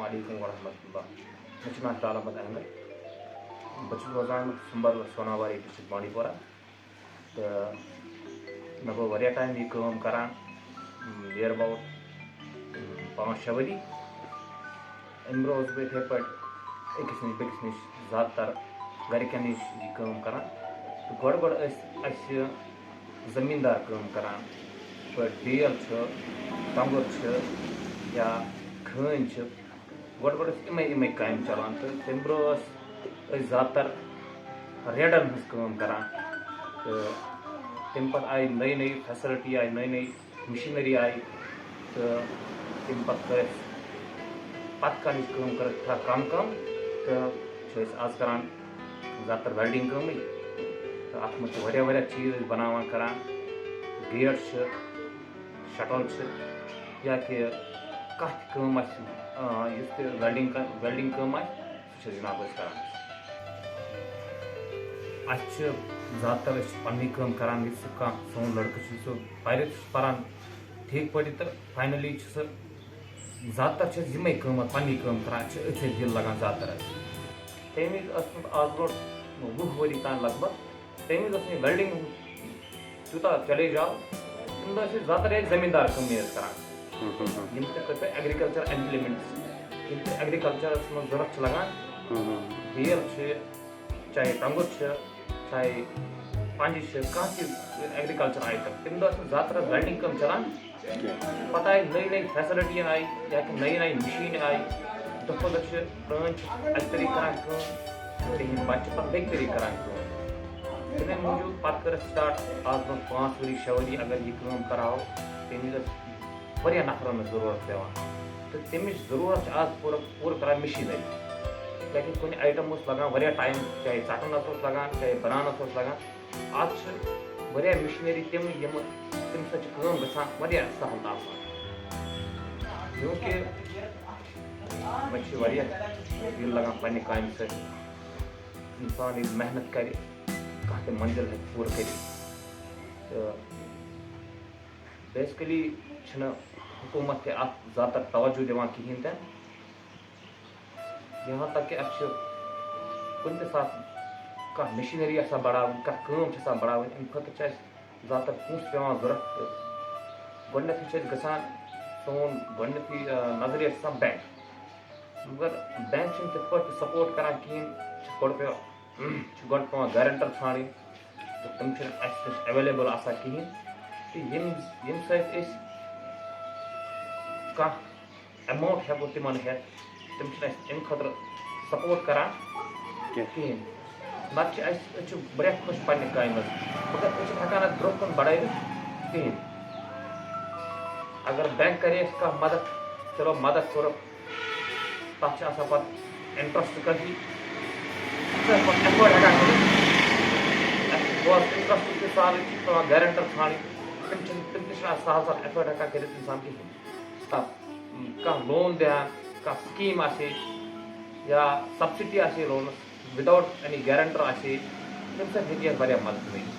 अस्सलामुअलैकुम वरहमतुल्लाह। मैं नाम तालाबत अहमद बस रोजान सुंबर सोनावारी डिस्ट्रिक्ट बांडीपोरा तो मैं गो वारिया टाइम यह काम करान near about 5-6 worry um bro बह इथे पे अकिस नश बेकिस नश ज़्यादातर गरकन नश यह काम करान तो गड़ ज़मींदार काम करान पे बेल टंगुर या खन गड़ इमे काम चलान तो तम ब्रो ज़्यादातर रेडन हज काम करान तो तम पे आई नई नई फैसिलिटी आई नई नई मशीनरी आई तो तम पे कर थोड़ा कम तो आज करान ज़्यादातर वेल्डिंग कम तो अत मे वारिया चीज़ बनावान करान गेट शटल या कि कम वेल्डिंग कम सह जनाब करान ज़्यादातर पन्नी कम करान सोन लड़क पहले पान ठीक पे तो फाइनली ज़्यादातर यमे पन्नी कम करान अथे दिल लगान ज़्यादातर तम आज ब्रो 20 वरी तान लगभग तम वेल्डिंग तूत चले जाओ तम ज़्यादातर जमींदार कम करान एग्रीकल्चर इम्प्लीमेंट्स एग्रीकल्चर मज जरूरत लगान बेल चाहे टंगुर चाहे पंज एग्रीकल्चर आइटम तम ज़्यादातर वेल्डिंग कम चलान पता आई नई नई फैसिलिटी आई या कि नई नई मशीन आई दो प्रान तरी करान बच्चे पे बे तरी करान तमें मूजूब पे कर स्टार्ट आज ब्रो 5 वरी 6 वरी अगर यह काम कराओ तम वारिया नफरन जरूरत पेवान तो तमिच जरूरत आज पूरा करान मशीनरी लेकिन कुछ आइटम लगान वारिया टाइम चाहे चटनस लगान चाहे बनानस लगान आज वारिया मशीनरी तम सम गसान वारिया सहल आसान क्योंकि मे दिल लगान पन्ने काम इंसान ये मेहनत कर कह मंजिल हे पूरा कर बेसिकली हुकूमत ज़्यादातर तवज्जो दिवान कहीं तन यहाँ तक कि कुन सात कह मशीनरी बढ़ावन कह बढ़ावन अम खुद ज़्यादातर पोस पेवान जरूरत गथी गसान सोन गथी नजरिया बैंक मगर बैंक तिथ पे सपोर्ट करान कहें गो पेवान गारंटर ठानी तो तम एवेलेबल कहें तो यम कह अमाउंट हेको तिमन हेत तम अम खुद सपोर्ट करान कहें नत बड़े खुश पन्ने काम मगर हेकान ब्रो कन बढ़ कहें अगर बैंक करे कह मदद चलो मदद कोर तथ पे इंटरेस्ट कही एफर्ट हेकान इंटरेस्ट साल पे गारंटर ठानी तम सहल एफर्ट हेकान कर इंसान कहें कह लोन दियान कह स्कीम या subsidy loan without any guarantor तम सत हे मदद मिल